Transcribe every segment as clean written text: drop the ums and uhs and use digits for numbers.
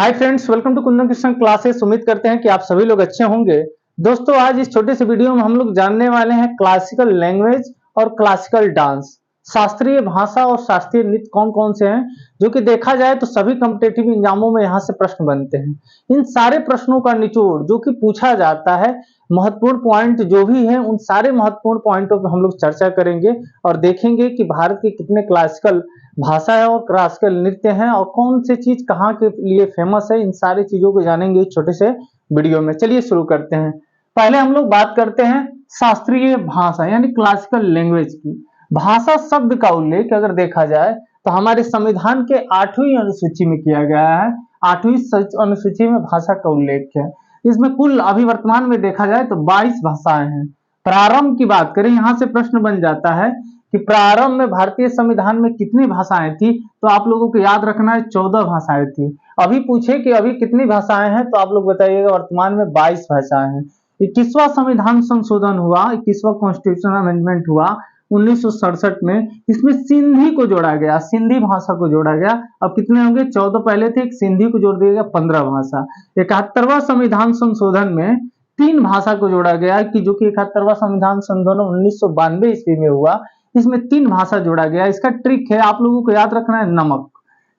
Hi friends, welcome to Kundan Krishna classes. उम्मीद करते हैं कि आप सभी लोग अच्छे होंगे। दोस्तों, आज इस छोटे से वीडियो में हम लोग जानने वाले हैं क्लासिकल लैंग्वेज और क्लासिकल डांस। शास्त्रीय भाषा और शास्त्रीय नृत्य कौन कौन से हैं, जो कि देखा जाए तो सभी कॉम्पिटेटिव एग्जामों में यहाँ से प्रश्न बनते हैं। इन सारे प्रश्नों का निचोड़ जो कि पूछा जाता है, महत्वपूर्ण पॉइंट जो भी है, उन सारे महत्वपूर्ण पॉइंटों पर हम लोग चर्चा करेंगे और देखेंगे कि भारत के कितने क्लासिकल भाषा है और क्लासिकल नृत्य है और कौन सी चीज कहाँ के लिए फेमस है। इन सारी चीजों को जानेंगे इस छोटे से वीडियो में। चलिए शुरू करते हैं। पहले हम लोग बात करते हैं शास्त्रीय भाषा यानी क्लासिकल लैंग्वेज की। भाषा शब्द का उल्लेख अगर देखा जाए तो हमारे संविधान के 8वीं अनुसूची में किया गया है। 8वीं अनुसूची में भाषा का उल्लेख है। इसमें कुल अभी वर्तमान में देखा जाए तो 22 भाषाएं हैं। प्रारंभ की बात करें, यहां से प्रश्न बन जाता है कि प्रारंभ में भारतीय संविधान में कितनी भाषाएं थी, तो आप लोगों को याद रखना है 14 भाषाएं थी। अभी पूछे कि अभी कितनी भाषाएं हैं, तो आप लोग बताइएगा वर्तमान में 22 भाषाएं हैं। 21वां संविधान संशोधन हुआ, 21वां कॉन्स्टिट्यूशन अमेंडमेंट हुआ 1967 में। इसमें सिंधी को जोड़ा गया, सिंधी भाषा को जोड़ा गया। अब कितने होंगे? 14 पहले थे, एक सिंधी को जोड़ दिया गया, 15 भाषा। 71वां संविधान संशोधन में 3 भाषा को जोड़ा गया, कि जो कि 71वां संविधान संशोधन 1992 ईस्वी में हुआ। इसमें 3 भाषा जोड़ा गया। इसका ट्रिक है, आप लोगों को याद रखना है नमक।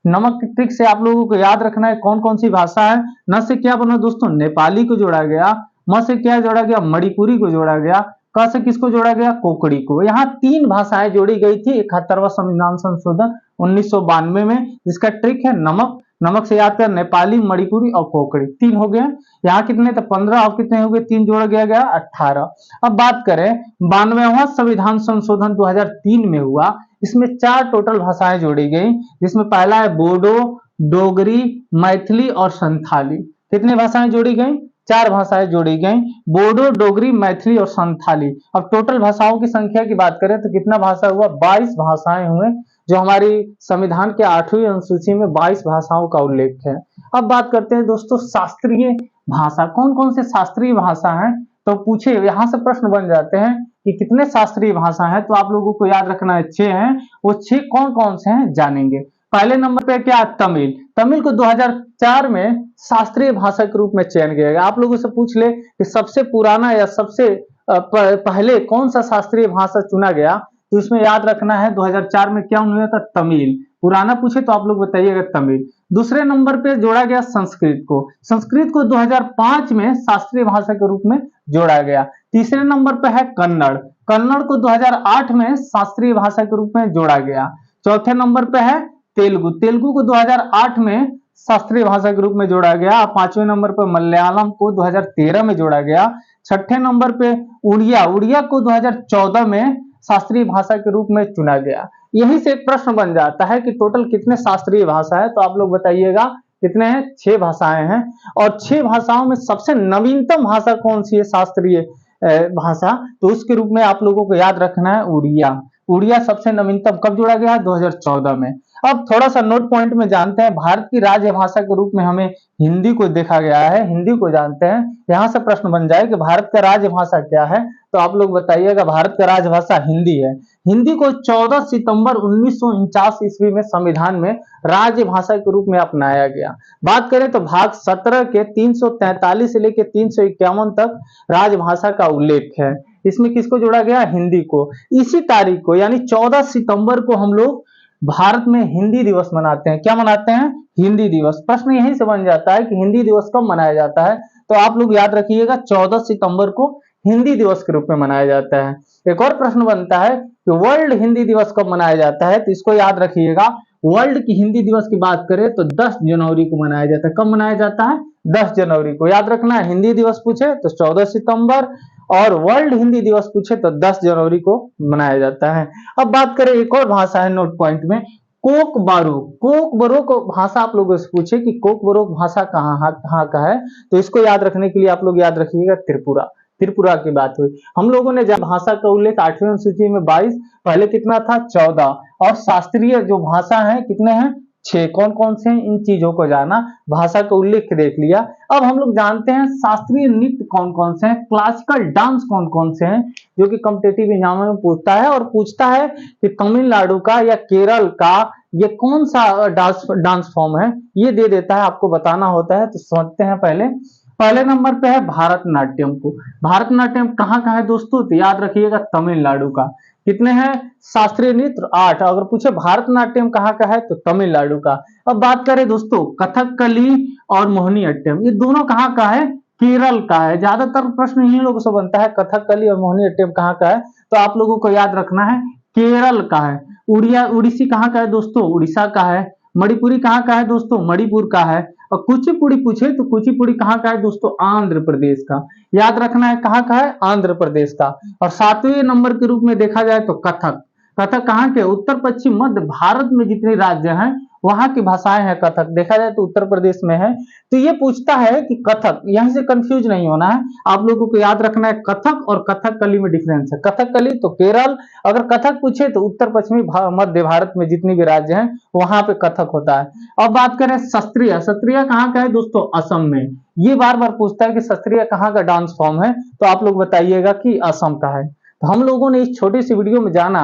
नमक की ट्रिक से आप लोगों को याद रखना है कौन कौन सी भाषा है। न से क्या बना दोस्तों? नेपाली को जोड़ा गया। म से क्या जोड़ा गया? मणिपुरी को जोड़ा गया। क से किसको जोड़ा गया? कोकड़ी को। यहाँ 3 भाषाएं जोड़ी गई थी 71वां संविधान संशोधन 1992 में, जिसका ट्रिक है नमक। नमक से याद कर नेपाली, मणिपुरी और कोकड़ी। 3 हो गए। यहाँ कितने थे? 15। और कितने हो गए? 3 जोड़ गया 18। अब बात करें 92वां संविधान संशोधन 2003 में हुआ। इसमें 4 टोटल भाषाएं जोड़ी गई, जिसमें पहला है बोडो, डोगरी, मैथिली और संथाली। कितनी भाषाएं जोड़ी गई? 4 भाषाएं जोड़ी गई, बोडो, डोगरी, मैथिली और संथाली। अब टोटल भाषाओं की संख्या की बात करें तो कितना भाषा हुआ? 22 भाषाएं हुए, जो हमारी संविधान के 8वीं अनुसूची में 22 भाषाओं का उल्लेख है। अब बात करते हैं दोस्तों शास्त्रीय भाषा। कौन कौन से शास्त्रीय भाषा हैं, तो पूछे यहां से प्रश्न बन जाते हैं कि कितने शास्त्रीय भाषा हैं, तो आप लोगों को याद रखना है 6 हैं। वो 6 कौन कौन से हैं जानेंगे। पहले नंबर पे क्या? तमिल। तमिल को 2004 में शास्त्रीय भाषा के रूप में चयन किया गया। आप लोगों से पूछ ले कि सबसे पुराना या सबसे पहले कौन सा शास्त्रीय भाषा चुना गया, तो इसमें याद रखना है 2004 में क्या हुआ था? तमिल। पुराना पूछे तो आप लोग बताइएगा तमिल। दूसरे नंबर पे जोड़ा गया संस्कृत को। संस्कृत को 2005 में शास्त्रीय भाषा के रूप में जोड़ा गया। तीसरे नंबर पे है कन्नड़। कन्नड़ को 2008 में शास्त्रीय भाषा के रूप में जोड़ा गया। चौथे नंबर पे है तेलुगु। तेलुगु को 2008 में शास्त्रीय भाषा के रूप में जोड़ा गया। 5वें नंबर पर मलयालम को 2013 में जोड़ा गया। छठे नंबर पे उड़िया। उड़िया को 2014 में शास्त्रीय भाषा के रूप में चुना गया। यही से एक प्रश्न बन जाता है कि टोटल कितने शास्त्रीय भाषा है, तो आप लोग बताइएगा कितने हैं? 6 भाषाएं हैं। और 6 भाषाओं में सबसे नवीनतम भाषा कौन सी है शास्त्रीय भाषा, तो उसके रूप में आप लोगों को याद रखना है उड़िया। उड़िया सबसे नवीनतम कब जोड़ा गया? 2014 में। अब थोड़ा सा नोट पॉइंट में जानते हैं, भारत की राजभाषा के रूप में हमें हिंदी को देखा गया है। हिंदी को जानते हैं। यहां से प्रश्न बन जाए कि भारत का राजभाषा क्या है, तो आप लोग बताइएगा भारत का राजभाषा हिंदी है। हिंदी को 14 सितंबर 1949 ईस्वी में संविधान में राजभाषा के रूप में अपनाया गया। बात करें तो भाग 17 के 343 से लेकर 351 तक राजभाषा का उल्लेख है। इसमें किसको जोड़ा गया? हिंदी को। इसी तारीख को यानी 14 सितंबर को हम लोग भारत में हिंदी दिवस मनाते हैं। क्या मनाते हैं? हिंदी दिवस। प्रश्न यहीं से बन जाता है कि हिंदी दिवस कब मनाया जाता है, तो आप लोग याद रखिएगा 14 सितंबर को हिंदी दिवस के रूप में मनाया जाता है। एक और प्रश्न बनता है कि वर्ल्ड हिंदी दिवस कब मनाया जाता है, तो इसको याद रखिएगा। वर्ल्ड की हिंदी दिवस की बात करें तो 10 जनवरी को मनाया जाता है। कब मनाया जाता है? 10 जनवरी को। याद रखना है, हिंदी दिवस पूछे तो 14 सितंबर और वर्ल्ड हिंदी दिवस पूछे तो 10 जनवरी को मनाया जाता है। अब बात करें एक और भाषा है नोट पॉइंट में, कोक बारोक। कोक बारोक भाषा आप लोगों से पूछे कि कोक बारोक भाषा कहाँ का है, तो इसको याद रखने के लिए आप लोग याद रखिएगा त्रिपुरा। त्रिपुरा की बात हुई। हम लोगों ने जब भाषा का उल्लेख 8वीं अनुसूची में 22, पहले कितना था? 14। और शास्त्रीय जो भाषा है कितने हैं? 6। कौन कौन से हैं? इन चीजों को जाना, भाषा का उल्लेख देख लिया। अब हम लोग जानते हैं शास्त्रीय नृत्य कौन कौन से हैं, क्लासिकल डांस कौन कौन से हैं, जो कि कॉम्पिटेटिव एग्जाम में पूछता है। और पूछता है कि तमिलनाडु का या केरल का ये कौन सा डांस फॉर्म है, ये दे देता है, आपको बताना होता है। तो समझते हैं पहले नंबर पे है भारतनाट्यम को। भारतनाट्यम कहाँ का है दोस्तों, तो याद रखिएगा तमिलनाडु का। कितने हैं शास्त्रीय नृत्य 8। अगर पूछे भारतनाट्यम कहाँ का है तो तमिलनाडु का। अब बात करें दोस्तों कथकली और मोहिनीअट्टम, ये दोनों कहाँ का है, केरल का है। ज्यादातर प्रश्न इन्हीं लोगों से बनता है, कथकली और मोहिनीअट्टम कहाँ का है, तो आप लोगों को याद रखना है केरल का है। उड़ीसी कहाँ का है दोस्तों, उड़ीसा का है। मणिपुरी कहाँ का है दोस्तों, मणिपुर का है। और कुचिपुड़ी पूछे तो कुचिपुड़ी कहाँ का है दोस्तों, आंध्र प्रदेश का। याद रखना है कहाँ का है, आंध्र प्रदेश का। और 7वें नंबर के रूप में देखा जाए तो कथक। कथक कहाँ के, उत्तर पश्चिम मध्य भारत में जितने राज्य हैं वहां की भाषाएं हैं कथक। देखा जाए तो उत्तर प्रदेश में है। तो ये पूछता है कि कथक, यहां से कंफ्यूज नहीं होना है, आप लोगों को याद रखना है कथक और कथकली में डिफरेंस है। कथकली तो केरल, अगर कथक पूछे तो उत्तर पश्चिमी मध्य भारत में जितनी भी राज्य हैं वहां पे कथक होता है। अब बात करें शास्त्रीय, शास्त्रीय कहाँ का है दोस्तों, असम में। ये बार बार पूछता है कि शास्त्रीय कहाँ का डांस फॉर्म है, तो आप लोग बताइएगा कि असम का है। तो हम लोगों ने इस छोटी सी वीडियो में जाना,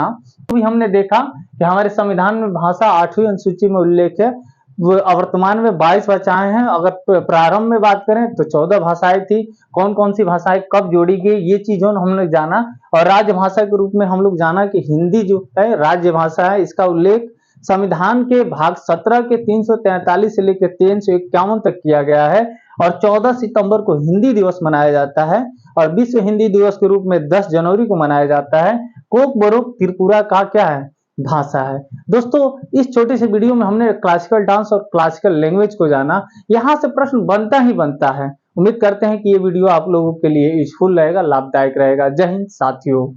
तो हमने देखा कि हमारे संविधान में भाषा 8वीं अनुसूची में उल्लेख है। वर्तमान में 22 भाषाएं हैं। अगर प्रारंभ में बात करें तो 14 भाषाएं थी। कौन कौन सी भाषाएं कब जोड़ी गई, ये चीजों हमने जाना। और राज्य भाषा के रूप में हम लोग जाना कि हिंदी जो है राज्य भाषा है। इसका उल्लेख संविधान के भाग 17 के 343 से लेकर 351 तक किया गया है। और 14 सितंबर को हिंदी दिवस मनाया जाता है और विश्व हिंदी दिवस के रूप में 10 जनवरी को मनाया जाता है। कोक बोरोक त्रिपुरा का क्या है, भाषा है। दोस्तों इस छोटे से वीडियो में हमने क्लासिकल डांस और क्लासिकल लैंग्वेज को जाना। यहां से प्रश्न बनता ही बनता है। उम्मीद करते हैं कि ये वीडियो आप लोगों के लिए यूजफुल रहेगा, लाभदायक रहेगा। जय हिंद साथियों।